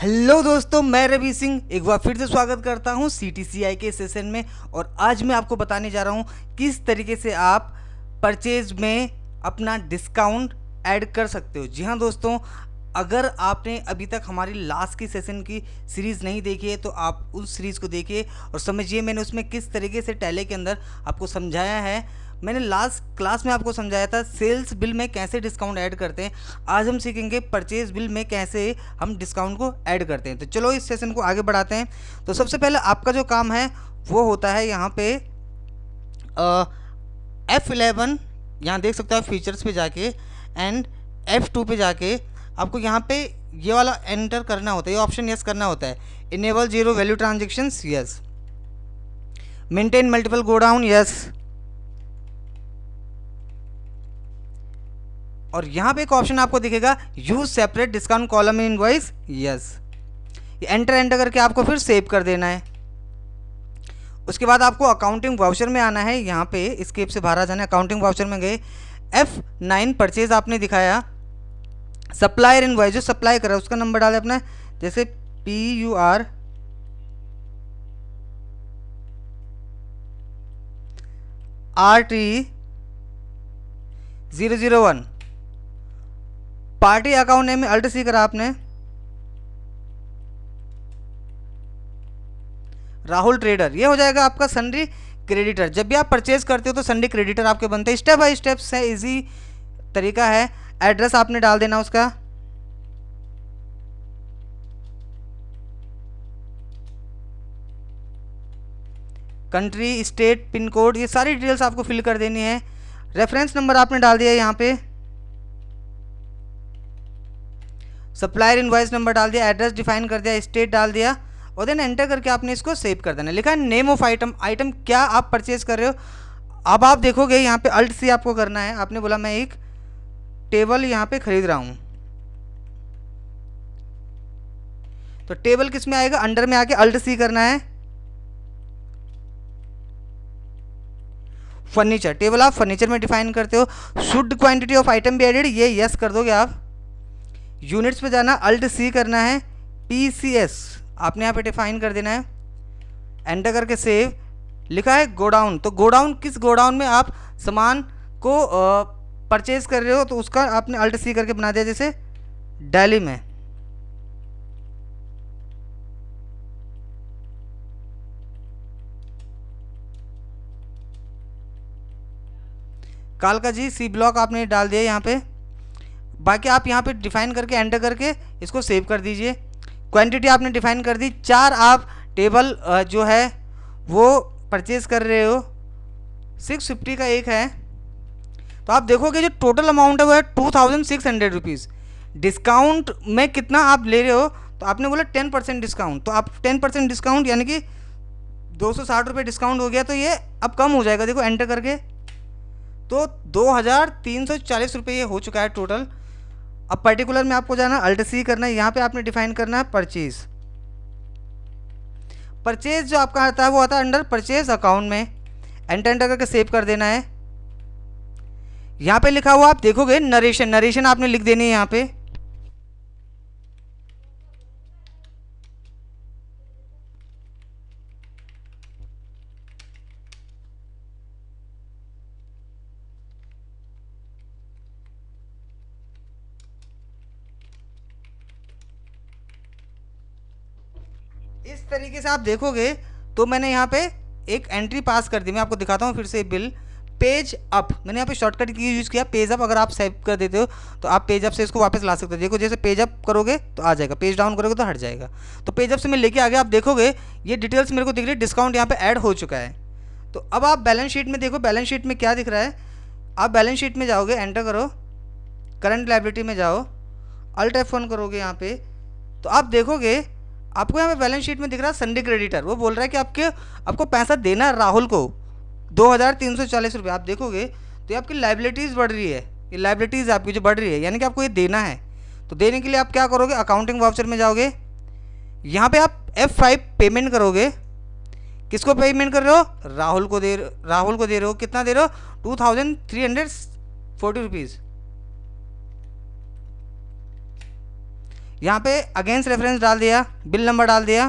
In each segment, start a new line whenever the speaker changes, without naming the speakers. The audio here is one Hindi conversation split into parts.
हेलो दोस्तों, मैं रवि सिंह एक बार फिर से स्वागत करता हूं CTCI के सेशन में। और आज मैं आपको बताने जा रहा हूं किस तरीके से आप परचेज में अपना डिस्काउंट ऐड कर सकते हो। जी हाँ दोस्तों, अगर आपने अभी तक हमारी लास्ट की सेशन की सीरीज़ नहीं देखी है तो आप उस सीरीज़ को देखिए और समझिए मैंने उसमें किस तरीके से टैली के अंदर आपको समझाया है। मैंने लास्ट क्लास में आपको समझाया था सेल्स बिल में कैसे डिस्काउंट ऐड करते हैं। आज हम सीखेंगे परचेज बिल में कैसे हम डिस्काउंट को ऐड करते हैं। तो चलो इस सेशन को आगे बढ़ाते हैं। तो सबसे पहले आपका जो काम है वो होता है यहाँ पे F11, यहाँ देख सकते हो आप फीचर्स पे जाके एंड F2 पे जाके आपको यहाँ पे ये वाला एंटर करना होता है, ये ऑप्शन यस करना होता है। Enable zero value transactions yes, maintain multiple godown yes, और यहाँ पे एक ऑप्शन आपको दिखेगा use separate discount column in invoice yes. ये एंटर करके आपको फिर सेव कर देना है। उसके बाद आपको अकाउंटिंग वाउचर में आना है, यहाँ पे स्केप से बाहर आ जाना है। अकाउंटिंग वाउचर में गए, F9 परचेज आपने दिखाया, सप्लायर इनवॉइस जो सप्लाई करा उसका नंबर डाले अपना, जैसे PUR RT001, party account name में अल्ट सी करा आपने, राहुल ट्रेडर। ये हो जाएगा आपका सन्ड्री क्रेडिटर। जब भी आप परचेज करते हो तो सन्ड्री क्रेडिटर आपके बनते हैं। स्टेप बाय स्टेप है, इजी तरीका है। एड्रेस आपने डाल देना उसका, कंट्री, स्टेट, पिन कोड, ये सारी डिटेल्स आपको फिल कर देनी है। रेफरेंस नंबर आपने डाल दिया यहाँ पे, सप्लायर इनवॉइस नंबर डाल दिया, एड्रेस डिफाइन कर दिया, स्टेट डाल दिया और देन एंटर करके आपने इसको सेव कर देना। लिखा है नेम ऑफ आइटम, आइटम क्या आप परचेज कर रहे हो। अब आप देखोगे यहाँ पे अल्ट सी आपको करना है। आपने बोला मैं एक टेबल यहाँ पे खरीद रहा हूँ, तो टेबल किस में आएगा, अंडर में आके अल्ट सी करना है। फर्नीचर, टेबल आप फर्नीचर में डिफाइन करते हो। शुड क्वांटिटी ऑफ आइटम भी एडेड, ये यस कर दोगे आप। यूनिट्स पे जाना, अल्ट सी करना है। PCS आपने यहाँ पे डिफाइन कर देना है, एंटर करके सेव। लिखा है गोडाउन, तो गोडाउन किस गोडाउन में आप सामान को परचेज कर रहे हो, तो उसका आपने अल्ट सी करके बना दिया, जैसे दिल्ली में। कालका जी सी ब्लॉक आपने डाल दिया यहाँ पे। बाकी आप यहाँ पे डिफाइन करके एंटर करके इसको सेव कर दीजिए। क्वांटिटी आपने डिफाइन कर दी, 4 आप टेबल जो है वो परचेज कर रहे हो, 650 का एक है। तो आप देखोगे जो टोटल अमाउंट है वो है 2600 रुपीज़। डिस्काउंट में कितना आप ले रहे हो, तो आपने बोला 10% डिस्काउंट, तो आप 10% डिस्काउंट यानी कि 260 रुपये डिस्काउंट हो गया, तो ये अब कम हो जाएगा। देखो एंटर करके, तो 2340 रुपये ये हो चुका है टोटल। अब पर्टिकुलर में आपको जाना, अल्ट सी करना है, यहाँ पे आपने डिफाइन करना है परचेज। परचेज जो आपका आता है वो आता है अंडर परचेज अकाउंट में, एंटर करके सेव कर देना है। यहाँ पे लिखा हुआ आप देखोगे नरेशन, नरेशन आपने लिख देनी है यहाँ पे। इस तरीके से आप देखोगे तो मैंने यहाँ पे एक एंट्री पास कर दी। मैं आपको दिखाता हूँ फिर से बिल। पेज अप, मैंने यहाँ पे शॉर्टकट की यूज़ किया पेज अप। अगर आप सेव कर देते हो तो आप पेज अप से इसको वापस ला सकते हो। देखो जैसे पेज अप करोगे तो आ जाएगा, पेज डाउन करोगे तो हट जाएगा। तो पेज अप से मैं लेके आ गया। आप देखोगे ये डिटेल्स मेरे को दिख रही है, डिस्काउंट यहाँ पे ऐड हो चुका है। तो अब आप बैलेंस शीट में देखो, बैलेंस शीट में क्या दिख रहा है। आप बैलेंस शीट में जाओगे, एंटर करो, करंट लायबिलिटी में जाओ, अल्ट F1 करोगे यहाँ पे, तो आप देखोगे आपको यहाँ पे बैलेंस शीट में दिख रहा है सन्ड्री क्रेडिटर। वो बोल रहा है कि आपको पैसा देना है राहुल को 2340 रुपये। आप देखोगे तो ये आपकी लाइबिलिटीज़ बढ़ रही है, ये लाइबिलिटीज़ आपकी जो बढ़ रही है, यानी कि आपको ये देना है। तो देने के लिए आप क्या करोगे, अकाउंटिंग वाउचर में जाओगे, यहाँ पे आप F5 पेमेंट करोगे। किसको पेमेंट कर रहे हो, राहुल को दे रहे हो। कितना दे रहे हो, 2340 रुपीज़। यहाँ पे अगेंस्ट रेफरेंस डाल दिया, बिल नंबर डाल दिया,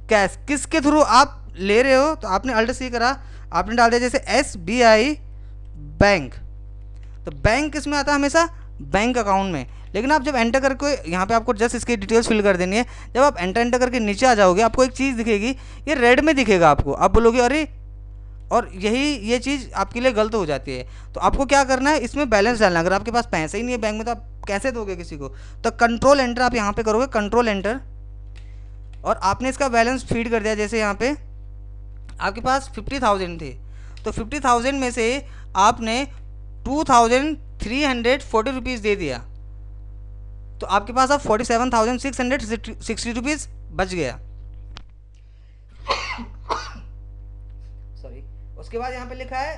कैश किसके थ्रू आप ले रहे हो, तो आपने अल्ट सी करा, आपने डाल दिया जैसे SBI बैंक। तो बैंक किस में आता है हमेशा, बैंक अकाउंट में। लेकिन आप जब एंटर करके यहाँ पे आपको जस्ट इसकी डिटेल्स फिल कर देनी है। जब आप एंटर करके नीचे आ जाओगे आपको एक चीज़ दिखेगी, ये रेड में दिखेगा आपको, आप बोलोगे अरे, और ये चीज़ आपके लिए गलत हो जाती है। तो आपको क्या करना है, इसमें बैलेंस डालना है। अगर आपके पास पैसे ही नहीं है बैंक में तो आप कैसे दोगे किसी को, तो कंट्रोल एंटर आप यहाँ पे करोगे, कंट्रोल एंटर, और आपने इसका बैलेंस फीड कर दिया। जैसे यहाँ पे आपके पास 50,000 थे, तो 50,000 में से आपने 2,340 रुपीज़ दे दिया, तो आपके पास अब 47,660 रुपीज़ बच गया। सॉरी। उसके बाद यहाँ पे लिखा है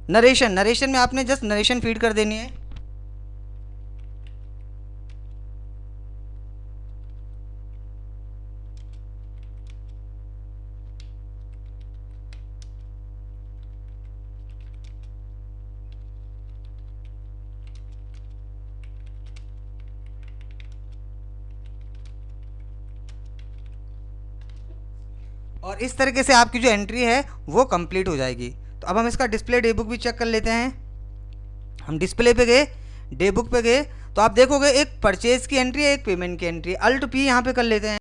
नरेशन, नरेशन में आपने जस्ट नरेशन फीड कर देनी है। और इस तरीके से आपकी जो एंट्री है वो कंप्लीट हो जाएगी। तो अब हम इसका डिस्प्ले डे बुक भी चेक कर लेते हैं। हम डिस्प्ले पे गए, डे बुक पे गए, तो आप देखोगे एक परचेज की एंट्री है, एक पेमेंट की एंट्री। अल्ट P यहाँ पे कर लेते हैं।